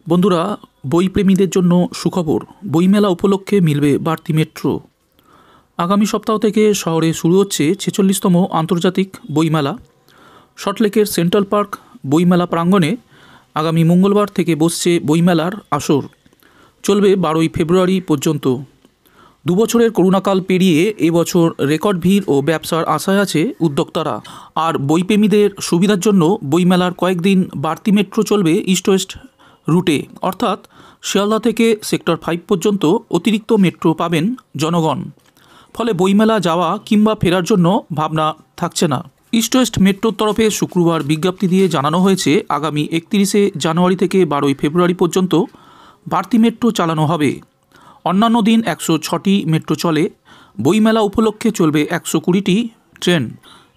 বন্ধুরা, বইপ্রেমীদের জন্য সুখবর। বইমেলা উপলক্ষে মিলবে বাড়তি মেট্রো। আগামী সপ্তাহ থেকে শহরে শুরু হচ্ছে ৪৬তম আন্তর্জাতিক বইমেলা। সল্টলেকের সেন্ট্রাল পার্ক বইমেলা প্রাঙ্গণে আগামী মঙ্গলবার থেকে বসছে বইমেলার আসর। চলবে ১২ই ফেব্রুয়ারি পর্যন্ত। দুবছরের করোনাকাল পেরিয়ে এবছর রেকর্ড ভিড় ও ব্যবসার আশায় আছে উদ্যোক্তারা। আর বইপ্রেমীদের সুবিধার জন্য বইমেলার কয়েকদিন বাড়তি মেট্রো চলবে ইস্ট ওয়েস্ট রুটে, অর্থাৎ শিয়ালদা থেকে সেক্টর 5 পর্যন্ত অতিরিক্ত মেট্রো পাবেন জনগণ। ফলে বইমেলা যাওয়া কিংবা ফেরার জন্য ভাবনা থাকছে না। ইস্ট ওয়েস্ট মেট্রোর তরফে শুক্রবার বিজ্ঞপ্তি দিয়ে জানানো হয়েছে, আগামী 31শে জানুয়ারি থেকে 12ই ফেব্রুয়ারি পর্যন্ত বাড়তি মেট্রো চালানো হবে। অন্যান্য দিন 106টি মেট্রো চলে। বইমেলা উপলক্ষে চলবে 120টি ট্রেন।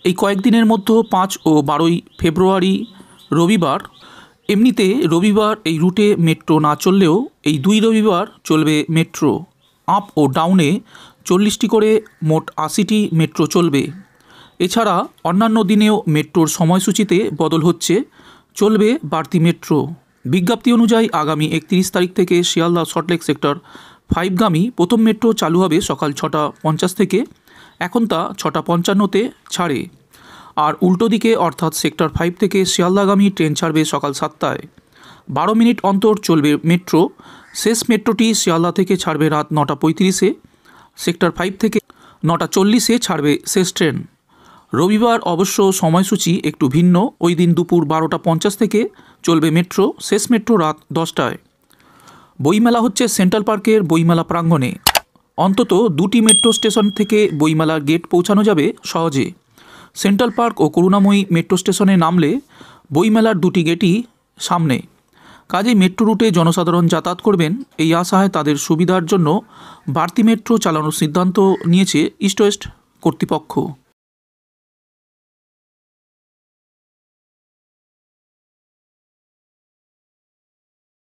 এই কয়েকদিনের মধ্যে 5 ও 12ই ফেব্রুয়ারি রবিবার। এমনিতে রবিবার এই রুটে মেট্রো না চললেও এই 2 রবিবার চলবে মেট্রো। আপ ও ডাউনে 40টি করে মোট 80টি মেট্রো চলবে। এছাড়া অন্যান্য দিনেও মেট্রোর সময়সূচিতে বদল হচ্ছে, চলবে বাড়তি মেট্রো। বিজ্ঞপ্তি অনুযায়ী আগামী 31 তারিখ থেকে শিয়ালদা সল্টলেক সেক্টর 5গামী প্রথম মেট্রো চালু হবে সকাল 6:50 থেকে। এখন তা 6:55-তে ছাড়ে। আর উল্টো দিকে অর্থাৎ সেক্টর 5 থেকে শিয়ালদাগামী ট্রেন ছাড়বে সকাল 7টায়। 12 মিনিট অন্তর চলবে মেট্রো। শেষ মেট্রোটি শিয়ালদা থেকে ছাড়বে রাত 9:35-এ। সেক্টর 5 থেকে 9:40-এ ছাড়বে শেষ ট্রেন। রবিবার অবশ্য সময়সূচি একটু ভিন্ন। ওই দিন দুপুর 12:50 থেকে চলবে মেট্রো। শেষ মেট্রো রাত 10টায়। বইমেলা হচ্ছে সেন্ট্রাল পার্কের বইমেলা প্রাঙ্গণে। অন্তত 2টি মেট্রো স্টেশন থেকে বইমেলার গেট পৌঁছানো যাবে সহজে। সেন্ট্রাল পার্ক ও করুণাময়ী মেট্রো স্টেশনে নামলে বইমেলার 2টি গেটই সামনে। কাজেই মেট্রো রুটে জনসাধারণ যাতায়াত করবেন, এই আশায় তাদের সুবিধার জন্য বাড়তি মেট্রো চালানোর সিদ্ধান্ত নিয়েছে ইস্ট ওয়েস্ট কর্তৃপক্ষ।